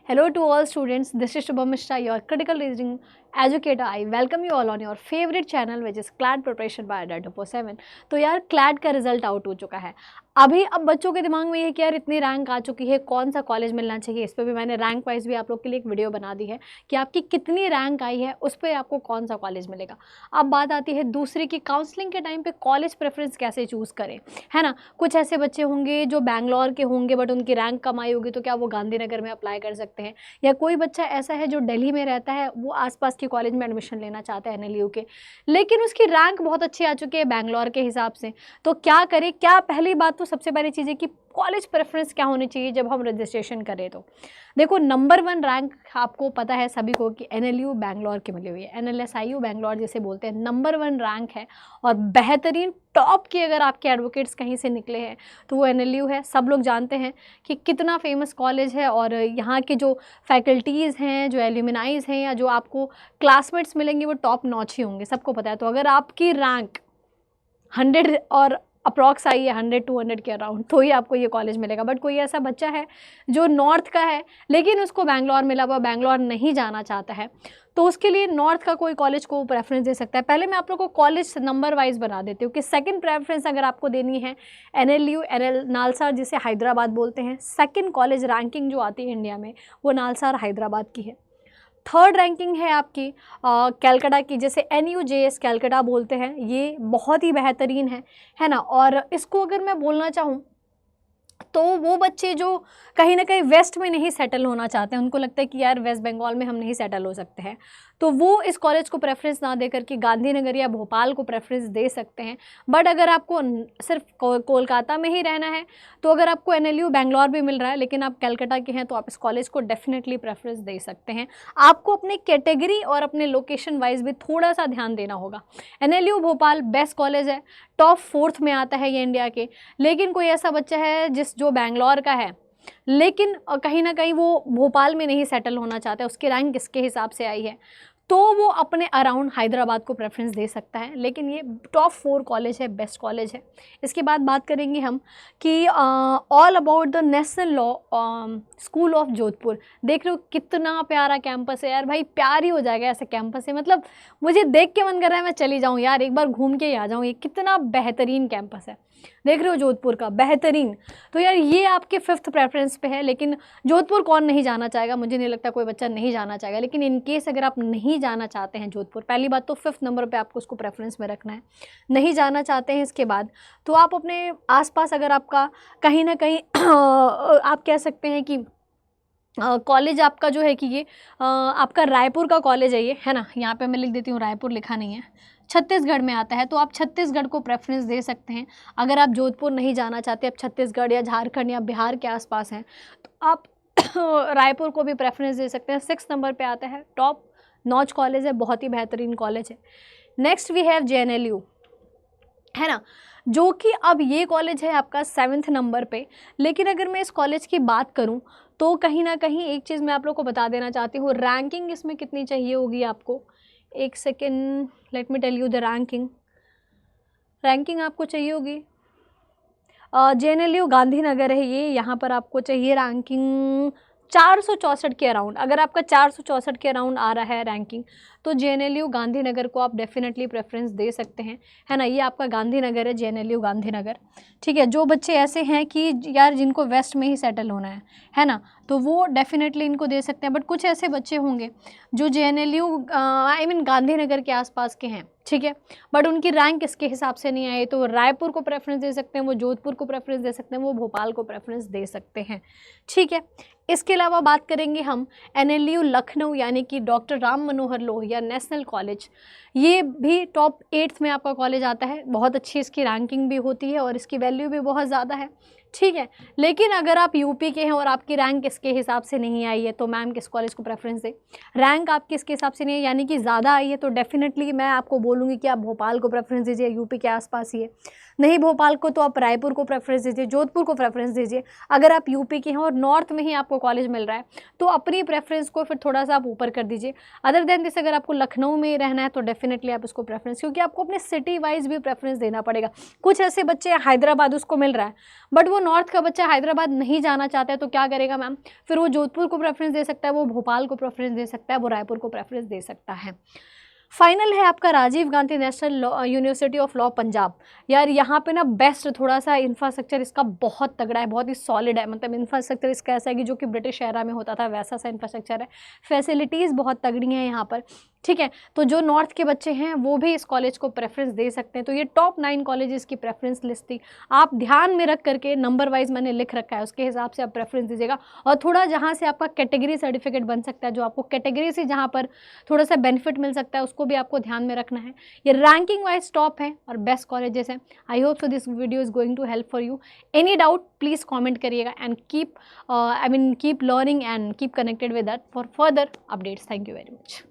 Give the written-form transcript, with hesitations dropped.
Hello to all students, this is Shubham Mishra, your critical reasoning educator. I welcome you all on your favorite channel which is CLAD preparation by Adda 247. तो यार CLAD का result out हो चुका है। अभी अब बच्चों के दिमाग में ये कि यार इतनी रैंक आ चुकी है, कौन सा कॉलेज मिलना चाहिए। इस पर भी मैंने रैंक वाइज भी आप लोग के लिए एक वीडियो बना दी है कि आपकी कितनी रैंक आई है, उस पर आपको कौन सा कॉलेज मिलेगा। अब बात आती है दूसरी की काउंसलिंग के टाइम पे कॉलेज प्रेफरेंस कैसे चूज़ करें, है ना। कुछ ऐसे बच्चे होंगे जो बैंगलोर के होंगे बट उनकी रैंक कम आई होगी, तो क्या वो गांधीनगर में अप्लाई कर सकते हैं। या कोई बच्चा ऐसा है जो दिल्ली में रहता है, वो आसपास के कॉलेज में एडमिशन लेना चाहता है NLU के, लेकिन उसकी रैंक बहुत अच्छी आ चुकी है बैंगलोर के हिसाब से। तो क्या करें, क्या पहली बात तो सबसे पहली चीज़ है कि कॉलेज प्रेफरेंस क्या होनी चाहिए जब हम रजिस्ट्रेशन करें। तो देखो, नंबर 1 रैंक आपको पता है सभी को कि NLU बैंगलोर की मिली हुई है। NLSIU बैंगलोर जिसे बोलते हैं, नंबर 1 रैंक है और बेहतरीन टॉप की अगर आपके एडवोकेट्स कहीं से निकले हैं तो वो NLU है। सब लोग जानते हैं कि कितना फेमस कॉलेज है और यहाँ के जो फैकल्टीज़ हैं, जो एल्यूमिनाइज हैं या जो आपको क्लासमेट्स मिलेंगे वो टॉप नॉच ही होंगे, सबको पता है। तो अगर आपकी रैंक 100 और अप्रॉक्स आई है 100-200 के अराउंड, तो ही आपको ये कॉलेज मिलेगा। बट कोई ऐसा बच्चा है जो नॉर्थ का है लेकिन उसको बैंगलोर मिला हुआ, बैंगलोर नहीं जाना चाहता है, तो उसके लिए नॉर्थ का कोई कॉलेज को प्रेफरेंस दे सकता है। पहले मैं आप लोगों को कॉलेज नंबर वाइज बना देती हूँ कि सेकंड प्रेफरेंस अगर आपको देनी है NLU नालसार जिसे हैदराबाद बोलते हैं, सेकंड कॉलेज रैंकिंग जो आती है इंडिया में वो नालसार हैदराबाद की है। थर्ड रैंकिंग है आपकी कैलकाटा की, जैसे NUJS कैलकाटा बोलते हैं, ये बहुत ही बेहतरीन है ना। और इसको अगर मैं बोलना चाहूँ तो वो बच्चे जो कहीं ना कहीं वेस्ट में नहीं सेटल होना चाहते हैं, उनको लगता है कि यार वेस्ट बंगाल में हम नहीं सेटल हो सकते हैं, तो वो इस कॉलेज को प्रेफरेंस ना दे करके गांधीनगर या भोपाल को प्रेफरेंस दे सकते हैं। बट अगर आपको सिर्फ कोलकाता में ही रहना है, तो अगर आपको NLU बैंगलोर भी मिल रहा है लेकिन आप कैलकाटा के हैं, तो आप इस कॉलेज को डेफिनेटली प्रेफरेंस दे सकते हैं। आपको अपने कैटेगरी और अपने लोकेशन वाइज भी थोड़ा सा ध्यान देना होगा। NLU भोपाल बेस्ट कॉलेज है, टॉप 4th में आता है ये इंडिया के। लेकिन कोई ऐसा बच्चा है जो बैंगलोर का है लेकिन कहीं ना कहीं वो भोपाल में नहीं सेटल होना चाहता है, उसकी रैंक किसके हिसाब से आई है, तो वो अपने अराउंड हैदराबाद को प्रेफरेंस दे सकता है। लेकिन ये टॉप 4 कॉलेज है, बेस्ट कॉलेज है। इसके बाद बात करेंगे हम कि all about the national law school of Jodhpur. देख रहे हो कितना प्यारा कैंपस है यार, भाई प्यार ही हो जाएगा ऐसे कैंपस है। मतलब मुझे देख के मन कर रहा है मैं चली जाऊँ यार, एक बार घूम के ही आ जाऊँ। ये कितना बेहतरीन कैंपस है, देख रहे हो जोधपुर का, बेहतरीन। तो यार ये आपके 5th प्रेफरेंस पे है। लेकिन जोधपुर कौन नहीं जाना चाहेगा, मुझे नहीं लगता कोई बच्चा नहीं जाना चाहेगा। लेकिन इन केस अगर आप नहीं जाना चाहते हैं जोधपुर, पहली बात तो 5th नंबर पे आपको उसको प्रेफरेंस में रखना है। नहीं जाना चाहते हैं इसके बाद तो आप अपने आसपास अगर आपका कहीं ना कहीं आप कह सकते हैं कि कॉलेज आपका जो है कि ये आपका रायपुर का कॉलेज है ये, है ना। यहाँ पे मैं लिख देती हूँ, रायपुर लिखा नहीं है, छत्तीसगढ़ में आता है, तो आप छत्तीसगढ़ को प्रेफरेंस दे सकते हैं। अगर आप जोधपुर नहीं जाना चाहते, आप छत्तीसगढ़ या झारखंड या बिहार के आसपास हैं, तो आप रायपुर को भी प्रेफरेंस दे सकते हैं। 6 नंबर पे आता है, टॉप नॉच कॉलेज है, बहुत ही बेहतरीन कॉलेज है। नेक्स्ट वी हैव JNLU, है ना, जो कि अब ये कॉलेज है आपका 7th नंबर पे। लेकिन अगर मैं इस कॉलेज की बात करूं तो कहीं ना कहीं एक चीज़ मैं आप लोग को बता देना चाहती हूँ, रैंकिंग इसमें कितनी चाहिए होगी आपको। एक second, let me tell you the ranking आपको चाहिए होगी। JNLU गांधीनगर है ये, यहाँ पर आपको चाहिए रैंकिंग 464 के अराउंड। अगर आपका 464 के अराउंड आ रहा है रैंकिंग, तो JNLU गांधीनगर को आप डेफिनेटली प्रेफरेंस दे सकते हैं, है ना। ये आपका गांधीनगर है, JNLU गांधीनगर, ठीक है। जो बच्चे ऐसे हैं कि यार जिनको वेस्ट में ही सेटल होना है ना, तो वो डेफिनेटली इनको दे सकते हैं। बट कुछ ऐसे बच्चे होंगे जो JNLU आई मीन गांधीनगर के आसपास के हैं, ठीक है, बट उनकी रैंक इसके हिसाब से नहीं आई, तो रायपुर को प्रेफरेंस दे सकते हैं, वो जोधपुर को प्रेफरेंस दे सकते हैं, वो भोपाल को प्रेफरेंस दे सकते हैं, ठीक है। इसके अलावा बात करेंगे हम NLU लखनऊ, यानी कि doctor Ram Manohar Lohia national college. ये भी टॉप 8th में आपका कॉलेज आता है, बहुत अच्छी इसकी रैंकिंग भी होती है और इसकी वैल्यू भी बहुत ज़्यादा है, ठीक है। लेकिन अगर आप यूपी के हैं और आपकी रैंक इसके हिसाब से नहीं आई है, तो मैम किस कॉलेज को प्रेफरेंस दे। रैंक आपकी इसके हिसाब से नहीं है यानी कि ज़्यादा आई है, तो डेफिनेटली मैं आपको बोलूँगी कि आप भोपाल को प्रेफरेंस दीजिए, यूपी के आसपास ही है। नहीं भोपाल को तो आप रायपुर को प्रेफरेंस दीजिए, जोधपुर को प्रेफरेंस दीजिए। अगर आप यूपी के हैं और नॉर्थ में ही आपको कॉलेज मिल रहा है, तो अपनी प्रेफरेंस को फिर थोड़ा सा आप ऊपर कर दीजिए। अदर देन दिस अगर आपको लखनऊ में रहना है, तो डेफिनेटली आप इसको प्रेफरेंस, क्योंकि आपको अपने सिटी वाइज भी प्रेफरेंस देना पड़ेगा। कुछ ऐसे बच्चे हैदराबाद उसको मिल रहा है बट वो नॉर्थ का बच्चा हैदराबाद नहीं जाना चाहता है तो क्या करेगा मैम, फिर वो जोधपुर को प्रेफरेंस दे सकता है, वो भोपाल को प्रेफरेंस दे सकता है, वो रायपुर को प्रेफरेंस दे सकता है। फाइनल है आपका Rajiv Gandhi national university of law Punjab. यार यहाँ पे ना बेस्ट थोड़ा सा इंफ्रास्ट्रक्चर इसका बहुत तगड़ा है, बहुत ही सॉलिड है, मतलब इंफ्रास्ट्रक्चर इसका ऐसा है कि जो कि ब्रिटिश एरा में होता था वैसा सा इंफ्रास्ट्रक्चर है, फैसिलिटीज़ बहुत तगड़ी हैं यहाँ पर, ठीक है। तो जो नॉर्थ के बच्चे हैं वो भी इस कॉलेज को प्रेफरेंस दे सकते हैं। तो ये टॉप 9 कॉलेजेस की प्रेफरेंस लिस्ट थी, आप ध्यान में रख करके नंबर वाइज मैंने लिख रखा है, उसके हिसाब से आप प्रेफरेंस दीजिएगा। और थोड़ा जहाँ से आपका कैटेगरी सर्टिफिकेट बन सकता है, जो आपको कैटेगरी से जहाँ पर थोड़ा सा बेनिफिट मिल सकता है, उसको भी आपको ध्यान में रखना है। ये रैंकिंग वाइज टॉप है और बेस्ट कॉलेजेस हैं। I hope so this video is going to help for you. Any doubt please comment करिएगा and keep keep learning and keep connected with that for further updates. Thank you very much.